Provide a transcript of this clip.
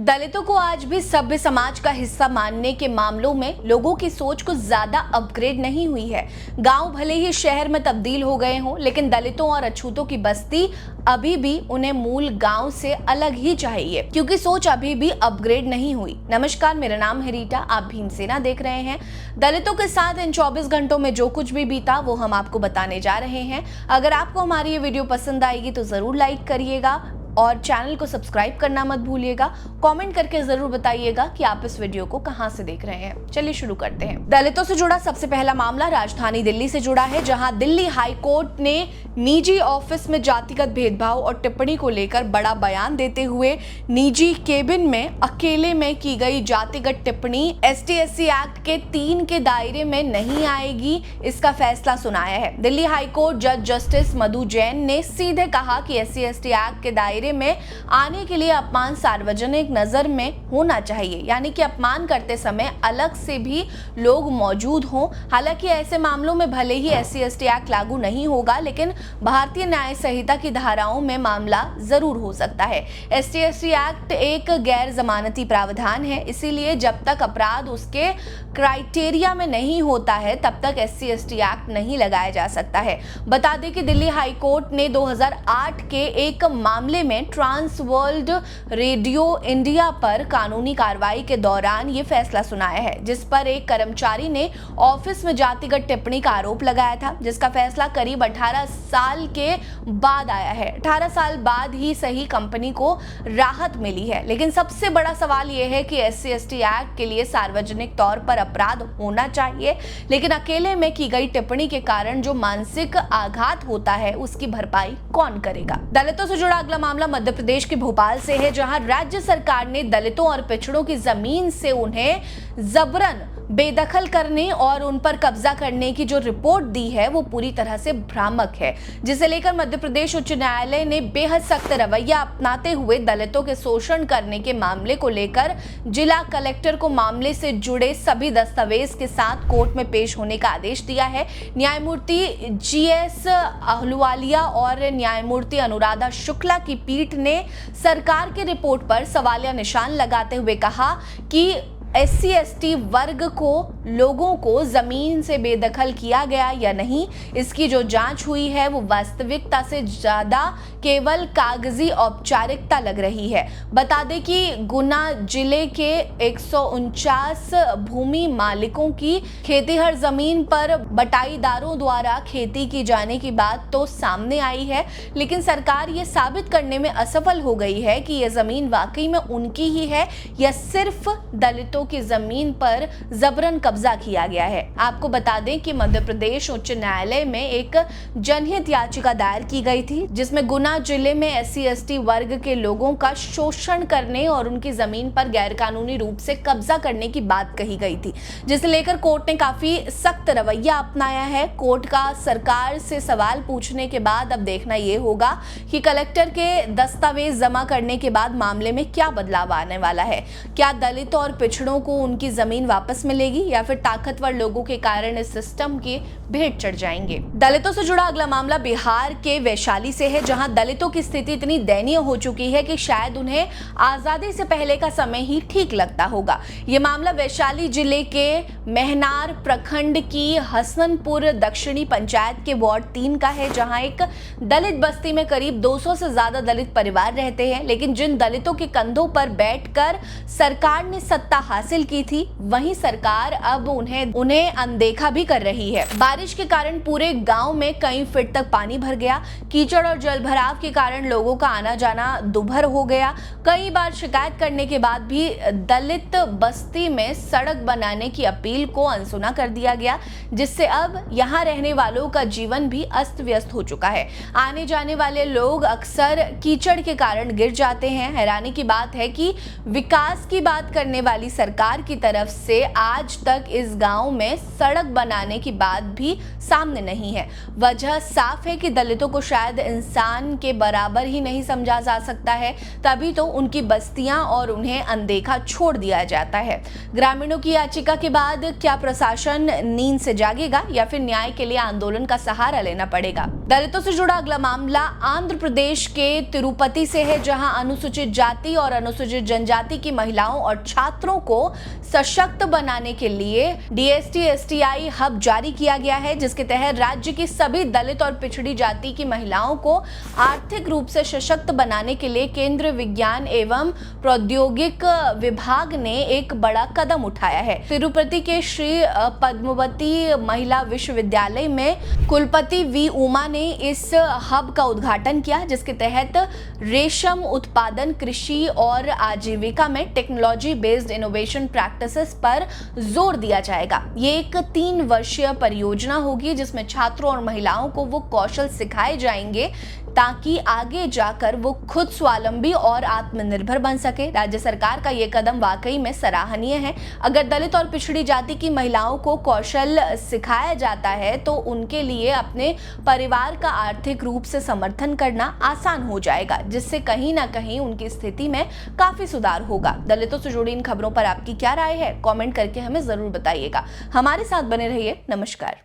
दलितों को आज भी सभ्य समाज का हिस्सा मानने के मामलों में लोगों की सोच कुछ ज्यादा अपग्रेड नहीं हुई है। गांव भले ही शहर में तब्दील हो गए हों, लेकिन दलितों और अछूतों की बस्ती अभी भी उन्हें मूल गांव से अलग ही चाहिए, क्योंकि सोच अभी भी अपग्रेड नहीं हुई। नमस्कार, मेरा नाम है रीटा, आप भीमसेना देख रहे हैं। दलितों के साथ इन 24 घंटों में जो कुछ भी बीता वो हम आपको बताने जा रहे हैं। अगर आपको हमारी ये वीडियो पसंद आएगी तो जरूर लाइक करिएगा और चैनल को सब्सक्राइब करना मत भूलिएगा। कमेंट करके जरूर बताइएगा कि आप इस वीडियो को कहां से देख रहे हैं। चलिए शुरू करते हैं। दलितों से जुड़ा सबसे पहला मामला राजधानी दिल्ली से जुड़ा है, जहां दिल्ली हाई कोर्ट ने निजी ऑफिस में जातिगत भेदभाव और टिप्पणी को लेकर बड़ा बयान देते हुए निजी केबिन में अकेले में की गई जातिगत टिप्पणी ST/SC एक्ट के 3 के दायरे में नहीं आएगी, इसका फैसला सुनाया है। दिल्ली हाई कोर्ट जज जस्टिस मधु जैन ने सीधे कहा कि SC/ST एक्ट के दायरे में आने के लिए अपमान सार्वजनिक नजर में होना चाहिए, यानी कि अपमान करते समय अलग से भी लोग मौजूद हों। हालांकि ऐसे मामलों में भले ही SC/ST एक्ट लागू नहीं होगा, लेकिन भारतीय न्याय संहिता की धाराओं में मामला जरूर हो सकता है। ST/ST एक्ट एक गैर जमानती प्रावधान है, इसीलिए जब तक अपराध उसके क्राइटेरिया में नहीं होता है तब तक SC/ST एक्ट नहीं लगाया जा सकता है। बता दें कि दिल्ली हाई कोर्ट ने 2008 के एक मामले में ट्रांस वर्ल्ड रेडियो इंडिया पर कानूनी कार्रवाई के दौरान ये फैसला सुनाया है, जिस पर एक कर्मचारी ने ऑफिस में जातिगत टिप्पणी का आरोप लगाया था, जिसका फैसला करीब 18 साल के बाद आया है। 18 साल बाद ही सही कंपनी को राहत मिली है। लेकिन सबसे बड़ा सवाल यह है कि SC/ST एक्ट के लिए सार्वजनिक तौर पर अपराध होना चाहिए, लेकिन अकेले में की गई टिप्पणी के कारण जो मानसिक आघात होता है उसकी भरपाई कौन करेगा। दलितों से जुड़ा अगला मामला मध्य प्रदेश के भोपाल से है, जहां राज्य सरकार ने दलितों और पिछड़ों की जमीन से उन्हें जबरन बेदखल करने और उन पर कब्जा करने की जो रिपोर्ट दी है वो पूरी तरह से भ्रामक है, जिसे लेकर मध्य प्रदेश उच्च न्यायालय ने बेहद सख्त रवैया अपनाते हुए दलितों के शोषण करने के मामले को लेकर जिला कलेक्टर को मामले से जुड़े सभी दस्तावेज के साथ कोर्ट में पेश होने का आदेश दिया है। न्यायमूर्ति GS अहलुवालिया और न्यायमूर्ति अनुराधा शुक्ला की पीठ ने सरकार की रिपोर्ट पर सवालिया निशान लगाते हुए कहा कि SC/ST वर्ग को लोगों को जमीन से बेदखल किया गया या नहीं, इसकी जो जांच हुई है वो वास्तविकता से ज्यादा केवल कागजी औपचारिकता लग रही है। बता दें कि गुना जिले के 149 भूमि मालिकों की खेतीहर जमीन पर बटाईदारों द्वारा खेती की जाने की बात तो सामने आई है, लेकिन सरकार ये साबित करने में असफल हो गई है कि यह जमीन वाकई में उनकी ही है या सिर्फ दलितों की जमीन पर जबरन कब्जा किया गया है। आपको बता दें कि मध्य प्रदेश उच्च न्यायालय में एक जनहित याचिका दायर की गई थी, जिसमें गुना जिले में SC/ST वर्ग के लोगों का शोषण करने और उनकी जमीन पर गैरकानूनी रूप से कब्जा करने की बात कही गई थी, जिसे लेकर कोर्ट ने काफी सख्त रवैया अपनाया है। कोर्ट का सरकार से सवाल पूछने के बाद अब देखना यह होगा कि कलेक्टर के दस्तावेज जमा करने के बाद मामले में क्या बदलाव आने वाला है। क्या दलित और पिछड़ों को उनकी जमीन वापस मिलेगी या फिर ताकतवर लोगों के कारण इस सिस्टम के भेंट चढ़ जाएंगे। दलितों से जुड़ा अगला मामला बिहार के वैशाली से है, जहां दलितों की स्थिति इतनी दयनीय हो चुकी है कि शायद उन्हें आजादी से पहले का समय ही ठीक लगता होगा। यह मामला वैशाली जिले के मेहनार प्रखंड की हसनपुर दक्षिणी पंचायत के वार्ड 3 का है, जहां एक दलित बस्ती में करीब 200 से ज्यादा दलित परिवार रहते हैं, लेकिन जिन दलितों के कंधों पर बैठकर सरकार ने सत्ता हासिल की थी, वहीं सरकार अब उन्हें अनदेखा भी कर रही है। बारिश के कारण पूरे गांव में कई फीट तक पानी भर गया। कीचड़ और जलभराव के कारण लोगों का आना जाना दुभर हो गया। कई बार शिकायत करने के बाद भी दलित बस्ती में सड़क बनाने की अपील को अनसुना कर दिया गया, जिससे अब यहां रहने वालों का जीवन भी अस्त व्यस्त हो चुका है। आने जाने वाले लोग अक्सर कीचड़ के कारण गिर जाते हैं। हैरानी की बात है कि विकास की बात करने वाली सरकार सरकार की तरफ से आज तक इस गांव में सड़क बनाने की बात भी सामने नहीं है। वजह साफ है कि दलितों को शायद इंसान के बराबर ही नहीं समझा जा सकता है, तभी तो उनकी बस्तियां और उन्हें अनदेखा छोड़ दिया जाता है। ग्रामीणों की याचिका के बाद क्या प्रशासन नींद से जागेगा या फिर न्याय के लिए आंदोलन का सहारा लेना पड़ेगा? दलितों से जुड़ा अगला मामला आंध्र प्रदेश के तिरुपति से है, जहां अनुसूचित जाति और अनुसूचित जनजाति की महिलाओं और छात्रों को सशक्त बनाने के लिए DST-STI हब जारी किया गया है, जिसके तहत राज्य की सभी दलित और पिछड़ी जाति की महिलाओं को आर्थिक रूप से सशक्त बनाने के लिए केंद्रीय विज्ञान एवं प्रौद्योगिक विभाग ने एक बड़ा कदम उठाया है। तिरुपति के श्री पद्मावती महिला विश्वविद्यालय में कुलपति V उमा ने इस हब का उद्घाटन किया, जिसके तहत रेशम उत्पादन, कृषि और आजीविका में टेक्नोलॉजी बेस्ड इनोवेशन प्रैक्टिसेस पर जोर दिया जाएगा। ये एक 3 वर्षीय परियोजना होगी जिसमें छात्रों और महिलाओं को वो कौशल सिखाए जाएंगे ताकि आगे जाकर वो खुद स्वावलंबी और आत्मनिर्भर बन सके। राज्य सरकार का ये कदम वाकई में सराहनीय है। अगर दलित और पिछड़ी जाति की महिलाओं को कौशल सिखाया जाता है तो उनके लिए अपने परिवार का आर्थिक रूप से समर्थन करना आसान हो जाएगा, जिससे कहीं ना कहीं उनकी स्थिति में काफी सुधार होगा। दलितों से जुड़ी इन खबरों पर आपकी क्या राय है? कमेंट करके हमें जरूर बताइएगा। हमारे साथ बने रहिए। नमस्कार।